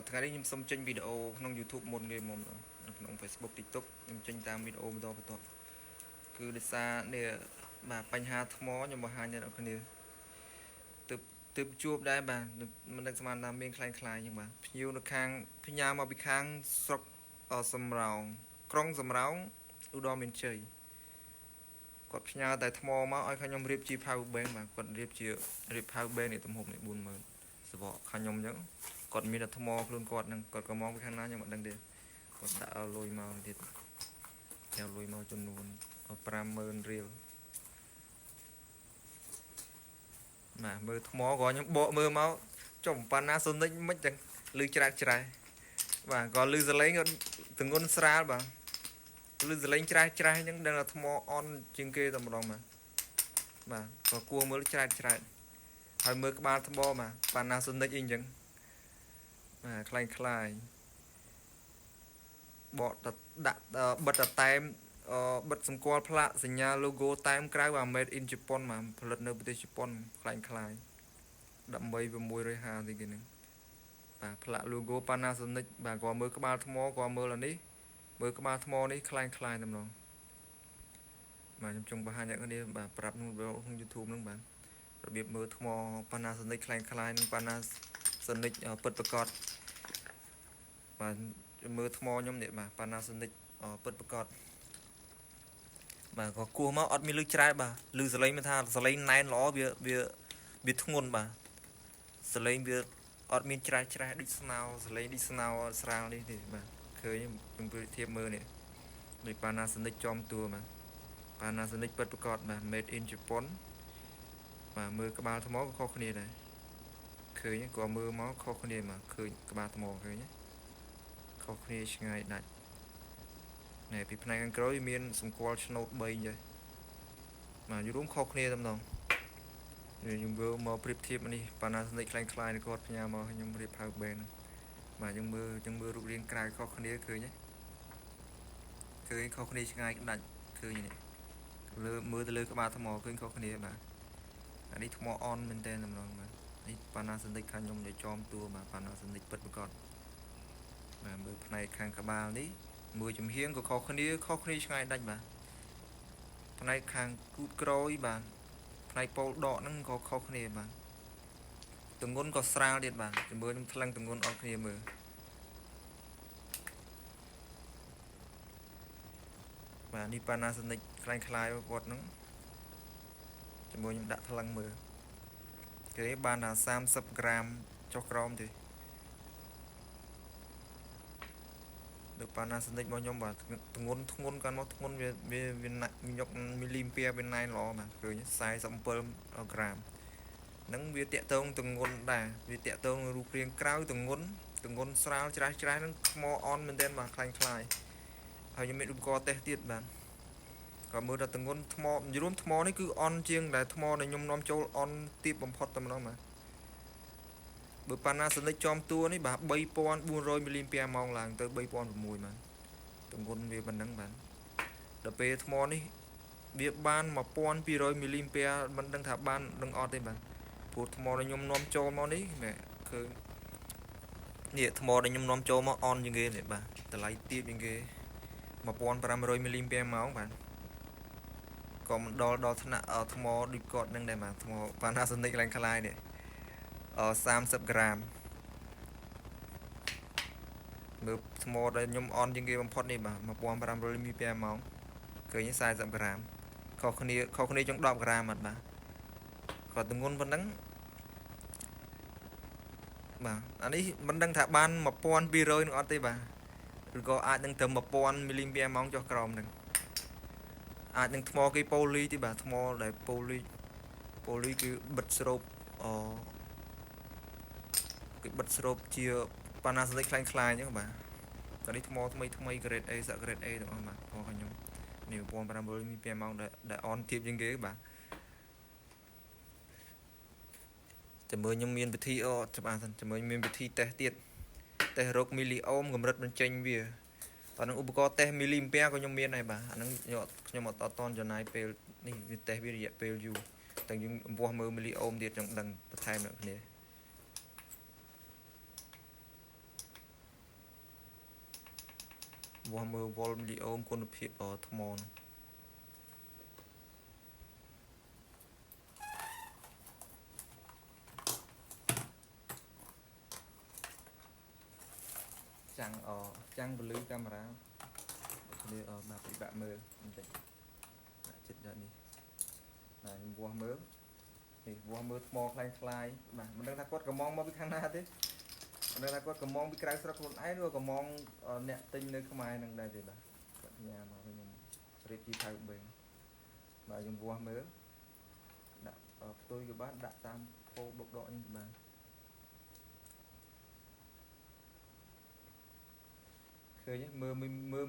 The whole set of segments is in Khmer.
ថ្ងៃនេះខ្ញុំសូមចេញវីដេអូក្នុង YouTube មុនគេមុនក្នុង Facebook TikTok ខ្ញុំចេញតាមវីដេអូបន្តបន្ទាប់គឺដោយសារនេះបាទបញ្ហាថ្មខ្ញុំបង្ហាញដល់អ្នកគ្នាទើបជួបដែរបាទមិនដឹងស្មានថាមានខ្លាំងខ្លាយអញ្ចឹងបាទភ្ញៀវនៅខាងផ្ញើមកពីខាងស្រុកសំរោងក្រុងសំរោងឧត្តរមានជ័យគាត់ផ្ញើតែថ្មមកឲ្យខ្ញុំរៀបជា power bank បាទគាត់រៀប power bank នេះទំហំនេះ 40000 សបកខាងខ្ញុំអញ្ចឹងគាត់មានតែថ្មខ្លួនគាត់នឹងគាត់ក៏មកពីខាងណាខ្ញុំមិនដឹងទេគាត់ដាក់លុយមកទៀតយកលុយមកចំនួន50000រៀលបាទមើលថ្មក៏ខ្ញុំបកមើលមកចុះប៉ាណាសូនិកមិនចឹងលឺច្រែកបាទក៏លឺសលេងក៏ទងន់ស្រាលបាទលឺសលេងច្រែកអញ្ចឹងដឹងថាថ្មអន់ជាងគេតែម្ដងបាទក៏គួរមើលច្រែកហើយមើលក្បាលថ្មបាទប៉ាណាសូនិកអីអញ្ចឹងបាទคล้ายបកដាក់បិទតែមបិទសម្គាល់ផ្លាកសញ្ញា logo តែមក្រៅអា made in Japan បាទផលិតនៅប្រទេសជប៉ុនคล้าย18650ទីគេហ្នឹងបាទផ្លាក logo Panasonic បាទក៏មើលក្បាលថ្មក៏មើលអានេះមើលក្បាលថ្មនេះคล้ายតែម្ដងបាទខ្ញុំចង់បង្ហាញអ្នកគ្នាបាទប្រាប់ក្នុង YouTube ហ្នឹងបាទរបៀបមើលថ្ម Panasonic คล้ายនឹង Panasonic ពិតប្រាកដបាទមើលថ្មខ្ញុំនេះបាទ Panasonic ពិតប្រាកដបាទក៏គោះមកអត់មានលឺច្រែកបាទលឺសលេងមិនថាសលេងណែនល្អវាធ្ងន់បាទសលេងវាអត់មានច្រែកដូចស្នោសលេងដូចស្នោស្រាលនេះទេបាទឃើញខ្ញុំប្រៀបធៀបមើលនេះដូច Panasonic ចំតួបាទ Panasonic ពិតប្រាកដបាទ made in Japan បាទមើលក្បាលថ្មក៏ខុសគ្នាដែរឃើញក៏មើលមកខុសគ្នាបាទឃើញក្បាលថ្មឃើញខុសគ្នាឆ្ងាយដាច់ណែពីផ្នែកខាងក្រោយមានសម្គាល់ឆ្នោត3អញ្ចឹងបាទយល់រួមខុសគ្នាតែម្ដងខ្ញុំមើលមកប្រៀបធៀបនេះ Panasonic คล้ายគាត់ផ្ញើមកខ្ញុំរៀប power bank បាទយើងមើលរូបរាងក្រៅខុសគ្នាឃើញខុសគ្នាឆ្ងាយដាច់ឃើញនេះមើលទៅលើក្បាលថ្មឃើញខុសគ្នាបាទអានេះថ្មអន់មែនតើតែម្ដងបាទនេះ Panasonic ខាងខ្ញុំដែលចំតួបាទ Panasonic ពិតប្រាកដបាទមើលផ្នែកខាងក្បាលនេះមើលចំហៀងក៏ខុសគ្នាឆ្ងាយដាច់បាទផ្នែកខាងគូតក្រោយបាទផ្នែកប៉ូលដកហ្នឹងក៏ខុសគ្នាបាទទងន់ក៏ស្រាលទៀតបាទមើលខ្ញុំថ្លឹងទងន់អត់គ្នាមើលបាទនេះ Panasonic คล้ายគាត់ហ្នឹងជាមួយខ្ញុំដាក់ថ្លឹងមើលគេបានថា30ក្រាមចុះក្រោមទេដូច Panasonic របស់ខ្ញុំបាទទងន់កាន់មកធ្ងន់វាញុកមីលីអាំពែវាណែនល្អបាទឃើញ47ក្រាមហ្នឹងវាតាក់ទងទងន់ដែរវាតាក់ទងរូបរាងក្រៅទងន់ស្រាលច្រាស់ហ្នឹងថ្មអន់មែនទែនបាទคล้ายហើយខ្ញុំមានឧបករណ៍តេស្តទៀតបាទក៏មើលដល់ទងន់ថ្មនិយាយរួមថ្មនេះគឺអន់ជាងដែលថ្មដែលខ្ញុំនាំចូលអន់ទាបបំផុតតែម្ដងបាទបើ Panasonic ចំតួនេះបាទ3400មីលីអាំពែម៉ោងឡើងទៅ3006បាទទងន់វាប៉ុណ្ណឹងបាទដល់ពេលថ្មនេះវាបាន1200មីលីអាំពែមិនដឹងថាបានដឹងអត់ទេបាទព្រោះថ្មដែលខ្ញុំនាំចូលមកនេះមែឃើញនេះថ្មដែលខ្ញុំនាំចូលមកអន់ជាងគេនេះបាទតម្លៃទាបជាងគេ1500មីលីអាំពែម៉ោងបាទក៏មិនដល់ថ្នាក់ថ្មដូចគាត់នឹងដែរបាទថ្ម Panasonic ឡើងខ្លាយនេះ30ក្រាមមើលថ្មដែលខ្ញុំអន់ជាងគេបំផុតនេះបាទ1500មីលីអាំពែម៉ោងឃើញ40ក្រាមខុសគ្នាចុង10ក្រាមអត់បាទគាត់ទម្ងន់ប៉ុណ្ណឹងបាទអានេះមិនដឹងថាបាន1200នឹងអត់ទេបាទឬក៏អាចនឹងត្រឹម1000មីលីអាំពែម៉ោងចុះក្រោមនឹងអាចនឹងថ្មគេប៉ូលីទេបាទថ្មដែលប៉ូលីគឺបិទស្រូបគេបិទស្រូបជា Panasonic คล้ายអញ្ចឹងបាទតែនេះថ្មថ្មី grade A សាក់ grade A ទាំងអស់បាទថ្មរបស់ខ្ញុំនេះ1500មីលីអាំពែម៉ោងដែលអន់ទាបជាងគេបាទតែមើលខ្ញុំមានវិធីច្បាស់សិនតែមើលមានវិធីតេស្តទៀតតេស្តរកមីលីអូមកម្រិតបញ្ចេញវាតែនឹងឧបករណ៍តេស្តមីលីអាំពែក៏ខ្ញុំមានដែរបាទអាហ្នឹងខ្ញុំអត់តន់ចំណាយពេលនេះវាតេស្តវារយៈពេលយូរតែយើងអង្វាស់មើលមីលីអូមទៀតចង់ដឹងបន្ថែមអ្នកគ្នា វាស់មើលវ៉ុលមីលីអូមគុណភាពថ្មចាំងពលឺកាមេរ៉ានេះបាទពិបាកមើលបន្តិចដាក់ចិត្តដល់នេះបាទខ្ញុំវាស់មើលនេះវាស់មើលថ្មคล้ายបាទមិនដឹងថាគាត់កំងមកពីខាងណាទេមិនដឹងថាគាត់កំងពីក្រៅស្រុកខ្លួនឯងឬកំងអ្នកទិញនៅខ្មែរនឹងដែរទេបាទគាត់ញ៉ាំមកខ្ញុំរៀបជាថៅបេងបាទខ្ញុំវាស់មើលដាក់ផ្ទុយក៏បានដាក់តាមផូបុកដកនេះបាទឃើញមើល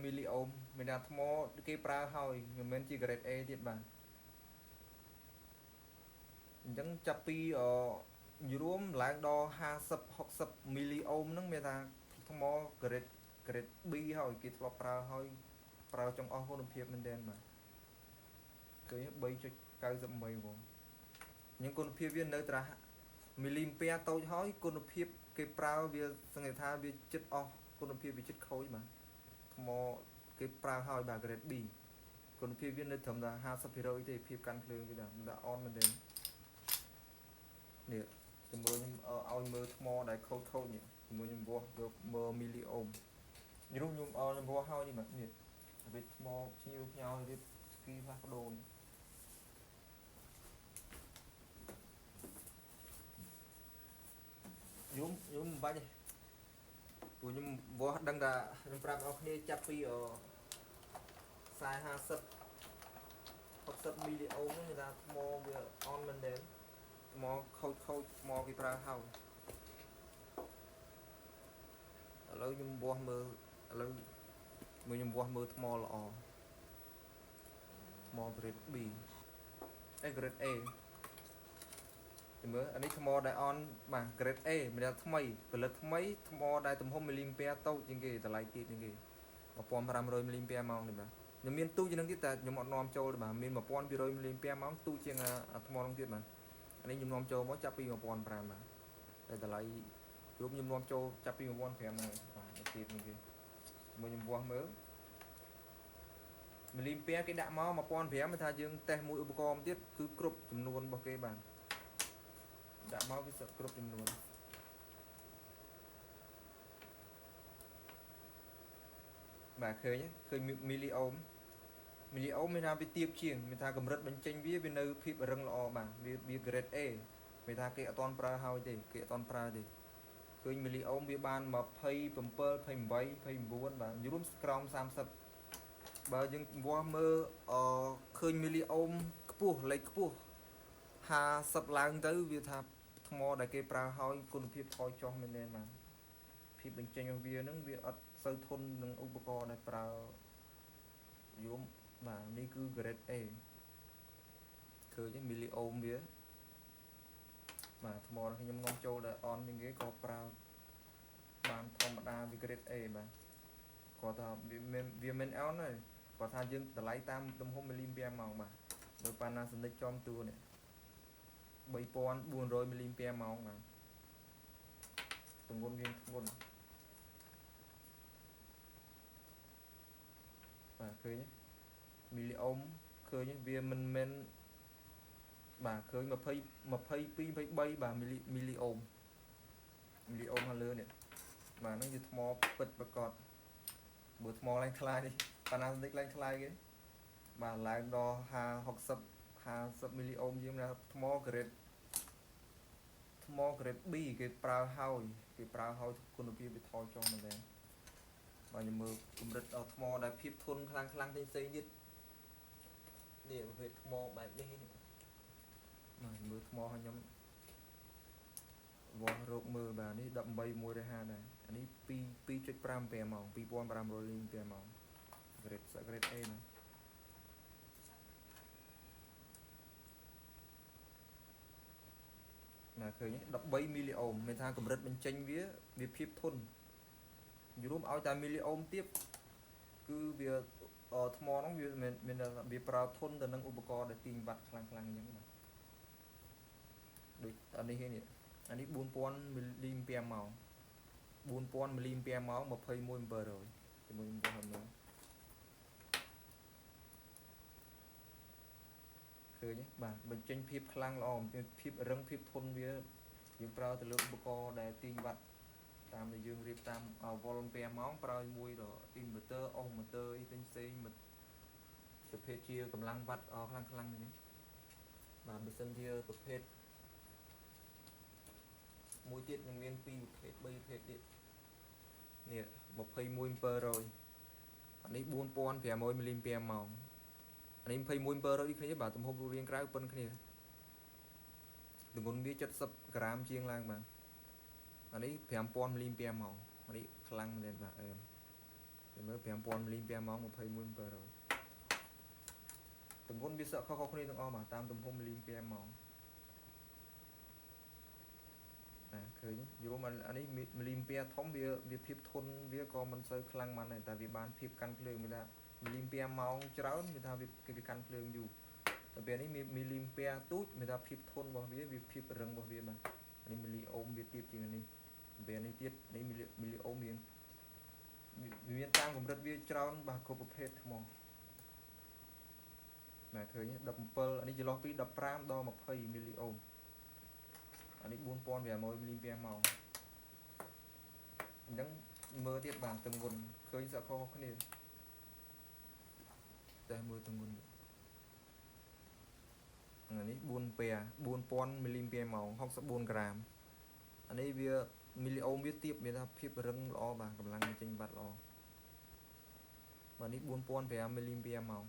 មីលីអូមមានថាថ្មគេប្រើហើយមិនមែនជា grade A ទៀតបាទអញ្ចឹងចាប់ពីយរួមឡើងដល់50 60មីលីអូមហ្នឹងមានថាថ្ម grade B ហើយគេធ្លាប់ប្រើហើយប្រើចង្អុលគុណភាពមែនទែនបាទឃើញ 3.98 ហ្មងអញ្ចឹងគុណភាពវានៅត្រាមីលីអាំពែតូចហើយគុណភាពគេប្រើវាសង្កេតថាវាចិត្តអស់គុណភាពវាចិត្តខូចបាទថ្មគេប្រើហើយបាទ grade B គុណភាពវានៅត្រឹមតែ50%ទេភាពកាន់ភ្លើងទេបាទដាក់អនមែនទេនេះជាមួយខ្ញុំឲ្យមើលថ្មដែលខូចនេះជាមួយខ្ញុំវាស់យកមើលមីលីអូមនេះខ្ញុំវាស់ហើយនេះបាទនេះវាថ្មភ្ញៀវផ្ញើរៀបស្គីផ្លាស់ប្ដូរខ្ញុំមិនបាច់ទេព្រោះខ្ញុំវាស់ដឹងថាខ្ញុំប្រាប់អ្នកគ្នាចាប់ពី40 50 60មីលីអូមហ្នឹងគេថាថ្មវាអនមែនទេថ្មខូចថ្មគេប្រើហើយឥឡូវខ្ញុំវាស់មើលឥឡូវខ្ញុំវាស់មើលថ្មល្អថ្ម grade B grade A ចាំមើលអានេះថ្មដែលអនបាទ grade A មានថាថ្មីផលិតថ្មីថ្មដែលទំហំមីលីអាំពែតូចជាងគេតម្លៃទាបជាងគេ1500មីលីអាំពែម៉ោងនេះបាទខ្ញុំមានទូជាងនឹងទៀតតែខ្ញុំអត់នាំចូលទេបាទមាន1200មីលីអាំពែម៉ោងទូជាងថ្មនោះទៀតបាទអានេះខ្ញុំនាំចូលមកចាប់ពី1500បាទតែតម្លៃគ្រប់ខ្ញុំនាំចូលចាប់ពី1500ហើយបាទទៀតនេះគេមួយខ្ញុំវាស់មើលមីលីអាំពែគេដាក់មក1500មិនថាយើងតេស្តមួយឧបករណ៍ទៀតគឺគ្រប់ចំនួនរបស់គេបាទដាក់មកវាគ្រប់ចំនួនបាទឃើញមីលីអូមមានថាវាទៀបជាងមានថាកម្រិតបញ្ចេញវានៅភាពរឹងល្អបាទវា grade A មានថាគេអត់ទាន់ប្រើហើយទេគេអត់ទាន់ប្រើទេឃើញមីលីអូមវាបាន27 28 29បាទយរួមក្រោម30បើយើងវាស់មើលឃើញមីលីអូមខ្ពស់លេខខ្ពស់50ឡើងទៅវាថាថ្មដែលគេប្រើហើយគុណភាពថយចុះមែនទេបាទភាពបញ្ចេញរបស់វាហ្នឹងវាអត់សូវធន់នឹងឧបករណ៍ដែលប្រើយូរបាទនេះគឺ grade A ឃើញមីលីអូមវាបាទថ្មខ្ញុំនាំចូលដែលអនជាងគេក៏ប្រើបានធម្មតាវា grade A បាទគាត់ថាវាមិនអនទេគាត់ថាយើងតម្លៃតាមទំហំមីលីអាំពែម៉ោងបាទដោយ Panasonic ចំតួនេះ3400មីលីអាំពែម៉ោងបាទទម្ងន់វាធ្ងន់បាទឃើញមីលីអូមឃើញវាមិនមែនបាទឃើញ22 23បាទមីលីអូមខាងលើនេះបាទហ្នឹងជាថ្មពិតប្រកបបើថ្មឡើងថ្លៃនេះ Panasonic ឡើងថ្លៃគេបាទឡើងដល់50មីលីអូមយើងថាថ្ម grade B គេប្រើហើយគុណភាពវាថយចុះមែនទេបាទខ្ញុំមើលកម្រិតថ្មដែលភាពធន់ខ្លាំងផ្សេងទៀតនេះប្រភេទថ្មបែបនេះបាទមើលថ្មឲ្យខ្ញុំវាស់រោគមើលបាទនេះ18150ដែរអានេះ 2.5 អាំពែម៉ោង2500អាំពែម៉ោង grade A ណាឃើញ13មីលីអូមមានថាកម្រិតបញ្ចេញវាភាពធន់យរួមឲ្យតែមីលីអូមទៀតគឺវាថ្មហ្នឹងវាមានវាប្រើធន់ទៅនឹងឧបករណ៍ដែលទាញវ៉ាត់ខ្លាំងអញ្ចឹងបាទដូចអានេះអានេះ4000មីលីអាំពែម៉ោង4000មីលីអាំពែម៉ោង21700ឃើញ ជាមួយនឹងរបស់ហ្នឹងឃើញទេបាទបញ្ចេញភាពខ្លាំងល្អភាពរឹងភាពធន់វាយើងប្រើទៅលើឧបករណ៍ដែលទាញវ៉ាត់តាមដែលយើងរៀបតាមវ៉ុល5ម៉ោងប្រើមួយដល់ inverter អុស motor អីផ្សេងៗប្រភេទជាកម្លាំងវ៉ាត់ខ្លាំងនេះបាទបើសិនជាប្រភេទមួយទៀតនឹងមាន2ប្រភេទ3ប្រភេទទៀតនេះ21 អានេះ 4500 មីលីអាម៉ោងអានេះ 21 ដូចគ្នាបាទទំហំរូបរាងក្រៅប៉ុនគ្នាទម្ងន់វា70 ក្រាមជាងឡើងបាទអានេះ 5000 មីលីអាម៉ោងអានេះខ្លាំងមែនបាទអឺមើល 5000 មីលីអាម៉ោង 21 ទម្ងន់វាសក់ខុសគ្នាទាំងអស់បាទតាមទំហំមីលីអាម៉ោងឃើញយល់មកអានេះមីលីធំវាភាពធន់វាក៏មិនសូវខ្លាំងប៉ុន្មានតែវាបានភាពកាន់ភ្លើងមានថាមីលីម៉ោងច្រើនមានថាវាកាន់ភ្លើងយូរតែពេលនេះមីលីទូចមានថាភាពធន់របស់វាភាពរឹងរបស់វាបាទអានេះមីលីអូមវាទៀតជាងនេះពេលនេះទៀតនេះមីលីអូមវាមានតាមកម្រិតវាច្រើនបាទគ្រប់ប្រភេទថ្មបាទឃើញ17អានេះចន្លោះពី15ដល់20មីលីអូមអានេះ 4500 មីលីអាម៉ោងអញ្ចឹងមើលទៀតបាទទម្ងន់ឃើញសក់ខុសគ្នាតែមើលទម្ងន់អានេះ4000 មីលីអាម៉ោង 64 ក្រាមអានេះវាមីលីអូមវាទៀតមានថាភាពរឹងល្អបាទកម្លាំងចេញបាត់ល្អបាទនេះ 4500 មីលីអាម៉ោង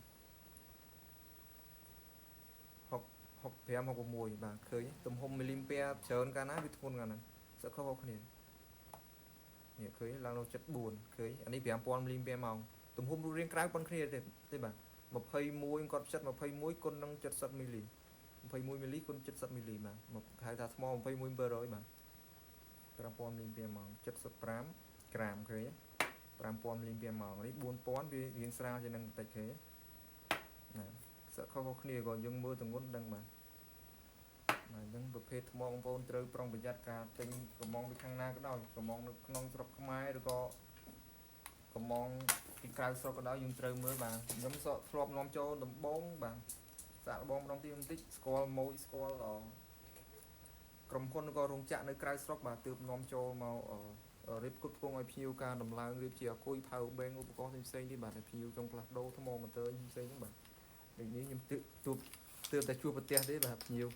6566បាទឃើញទំហំមីលីច្រើនកាលណាវាធ្ងន់កាលណាសក់ខុសគ្នានេះឃើញឡើងដល់74ឃើញអានេះ 5000 មីលីអាម៉ោងទំហំរូបរាងក្រៅប៉ុនគ្នាទេបាទ21គាត់ចិត្ត21គុណនឹង70មីលី21មីលីគុណ70មីលីបាទហៅថាថ្ម21បាទ5000 មីលីអាម៉ោង75 ក្រាមឃើញ5000 មីលីអាម៉ោងនេះ 4000វារៀងស្រាលជាងនឹងបន្តិចឃើញណាសក់ខុសគ្នាក៏យើងមើលទម្ងន់ដឹងបាទអញ្ចឹងប្រភេទថ្មបងប្អូនត្រូវប្រុងប្រយ័ត្នការទិញកំងពីខាងណាក៏ដោយកំងនៅក្នុងស្រុកខ្មែរឬក៏កំងពីក្រៅស្រុកក៏ដោយយើងត្រូវមើលបាទខ្ញុំសក់ធ្លាប់នាំចូលដំបងបាទសាក់បងម្ដងទីបន្តិចស្គាល់ម៉ូយស្គាល់ក្រុមហ៊ុនក៏រោងចក្រនៅក្រៅស្រុកបាទទើបនាំចូលមករៀបគ្រប់គ្រងឲ្យភ្ញៀវការដំឡើងរៀបជាអគុយផៅបេងឧបករណ៍ផ្សេងៗទៀតបាទភ្ញៀវចង់ផ្លាស់ប្ដូរថ្មម៉ូទ័រផ្សេងៗហ្នឹងបាទដូចនេះខ្ញុំទើបតែជួបប្រទេសទេបាទភ្ញៀវ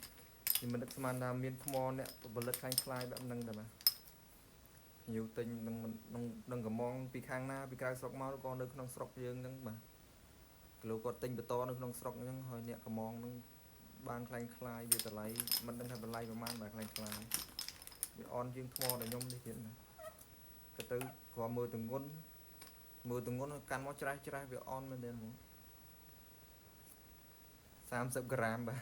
ខ្ញុំមិននឹកស្មានថាមានថ្មអ្នកផលិតខ្លាំងបែបហ្នឹងតែបាទភ្ញៀវទិញនឹងកំងពីខាងណាពីក្រៅស្រុកមកក៏នៅក្នុងស្រុកយើងហ្នឹងបាទគីឡូគាត់ទិញបន្តនៅក្នុងស្រុកហ្នឹងហើយអ្នកកំងហ្នឹងបានខ្លាំងវាតម្លៃមិនដឹងថាតម្លៃប្រហែលបាទខ្លាំងវាអន់ជាងថ្មដែលខ្ញុំនេះទៀតណាក៏ទៅគ្រាន់មើលទម្ងន់កាន់មកច្រាស់វាអន់មែនទេហ្មង30 ក្រាមបាទ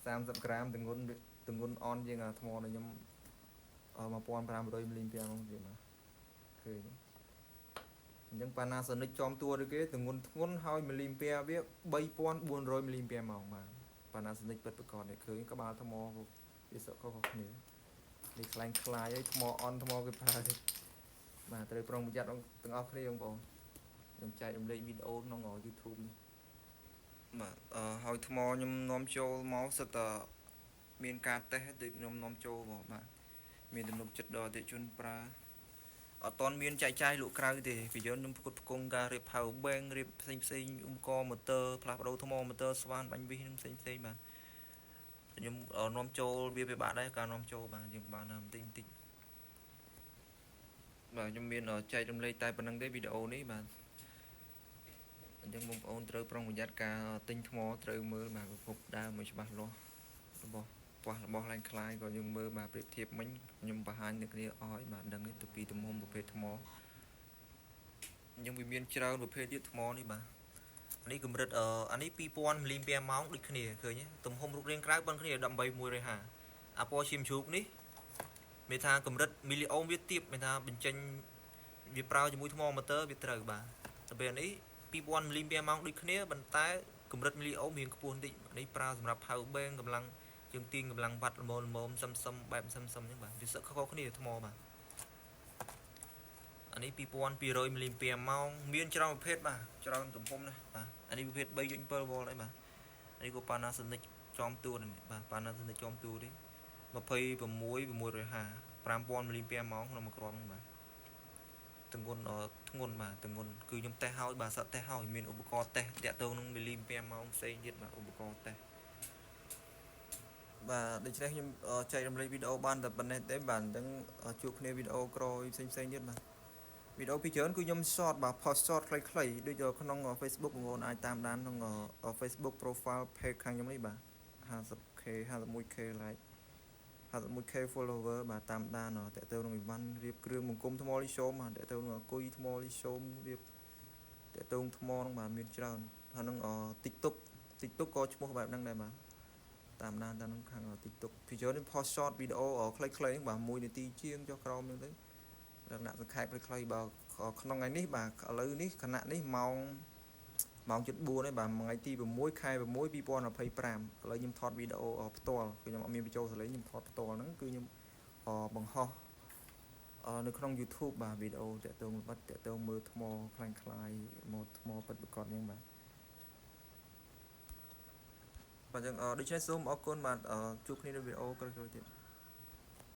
30 ក្រាមទម្ងន់អន់ជាងថ្មដែលខ្ញុំ1500 មីលីអាម៉ោងទៀតបាទឃើញអញ្ចឹង Panasonic ចំតួឬគេទម្ងន់ធ្ងន់ហើយមីលីអាវា3400 មីលីអាម៉ោងបាទ Panasonic ពិតប្រាកដនេះឃើញក្បាលថ្មវាសក់ខុសគ្នានេះខ្លាំងខ្លាយហើយថ្មអន់ថ្មគេប្រើទេបាទត្រូវប្រុងប្រយ័ត្នទាំងអស់គ្នាបងប្អូនខ្ញុំចែករំលែកវីដេអូក្នុង YouTube នេះបាទហើយថ្មខ្ញុំនាំចូលមកសិតតមានការតេស្តដូចខ្ញុំនាំចូលបាទមានទំនុកចិត្តដល់អតិថិជនប្រើអត់តន់មានចែកចាយលក់ក្រៅទេពីខ្ញុំផ្គត់ផ្គង់ការរៀប power bank រៀបផ្សេងឧបករណ៍ motor ផ្លាស់ប្ដូរថ្ម motor ស្វានបាញ់វិសនឹងផ្សេងបាទខ្ញុំនាំចូលវាពិបាកដែរការនាំចូលបាទយើងបានបន្តិចបាទខ្ញុំមានចែករំលែកតែប៉ុណ្្នឹងទេវីដេអូនេះបាទអញ្ចឹងបងប្អូនត្រូវប្រុងប្រយ័ត្នការទិញថ្មត្រូវមើលបាទប្រភពដើមឲ្យច្បាស់លាស់របស់ឡើងខ្លាយក៏យើងមើលបាទប្រៀបធៀបមិញខ្ញុំបង្ហាញអ្នកគ្នាអស់ហើយបាទដឹងទៅពីទំហំប្រភេទថ្មអញ្ចឹងវាមានច្រើនប្រភេទទៀតថ្មនេះបាទនេះកម្រិតអានេះ2000 មីលីអាម៉ោងដូចគ្នាឃើញទេទំហំរូបរាងក្រៅប៉ុនគ្នា18150អាពណ៌ឈាមជ្រូកនេះមានថាកម្រិតមីលីអូមវាទាបមានថាបញ្ចេញវាប្រើជាមួយថ្មម៉ូទ័រវាត្រូវបាទតែពេលនេះ2000 មីលីអាម៉ោងដូចគ្នាប៉ុន្តែកម្រិតមីលីអូមរៀងខ្ពស់បន្តិចនេះប្រើសម្រាប់ power bank កម្លាំងយើងទាញកម្លាំងវ៉ាត់ល្មមសឹមបែបសឹមអញ្ចឹងបាទវាសឹកខុសគ្នាថ្មបាទ នេះ2200មីលីអាម៉ោងមានច្រើនប្រភេទបាទច្រើនទំហំណាស់បាទអានេះប្រភេទ3.7 វ៉ុលអីបាទអានេះក៏ Panasonic ចំតួនេះបាទ Panasonic ចំតួនេះ26650 5000មីលីអាម៉ោងក្នុងមួយគ្រាប់ហ្នឹងបាទទម្ងន់ធ្ងន់បាទទម្ងន់គឺខ្ញុំតេស្តហើយបាទសិតតេស្តហើយមានឧបករណ៍តេស្តតាក់ទងនឹងមីលីអាម៉ោងផ្សេងទៀតបាទឧបករណ៍តេស្តបាទដូច្នេះខ្ញុំចែករំលែកវីដេអូបានតែប៉ុណ្ណេះទេបាទអញ្ចឹងជួបគ្នាវីដេអូក្រោយផ្សេងទៀតបាទវីដេអូពីច្រើនគឺខ្ញុំ short បាទ post short ខ្លីៗដូចក្នុង Facebook បងប្អូនអាចតាមដានក្នុង Facebook profile page ខាងខ្ញុំនេះបាទ 50k 51k like 51k follower បាទតាមដានតើទៅក្នុងអីវ៉ាន់រៀបគ្រឿងបង្គំថ្មលីសូមបាទតើទៅក្នុងអគុយថ្មលីសូមរៀបតើទៅថ្មហ្នឹងបាទមានច្រើនហើយនឹង TikTok ក៏ឈ្មោះបែបហ្នឹងដែរបាទតាមដានតាមក្នុងខាង TikTok ពីច្រើនខ្ញុំ post short វីដេអូខ្លីៗហ្នឹងបាទ1នាទីជាងចុះក្រោមហ្នឹងទៅលក្ខណៈសង្ខេបខ្លីៗបើក្នុងថ្ងៃនេះបាទឥឡូវនេះខណៈនេះម៉ោង 7:04ហើយបាទថ្ងៃទី6 ខែ 6 2025ឥឡូវខ្ញុំថតវីដេអូផ្ទាល់គឺខ្ញុំអត់មានបញ្ចូលសលេងខ្ញុំថតផ្ទាល់ហ្នឹងគឺខ្ញុំបង្ហោះនៅក្នុង YouTube បាទវីដេអូតាក់ទងបាត់តាក់ទងមើលថ្មខ្លាំងខ្លាយមកថ្មពិតប្រាកដហ្នឹងបាទអញ្ចឹងដូច្នេះសូមអរគុណបាទជួបគ្នានៅវីដេអូក្រោយៗទៀត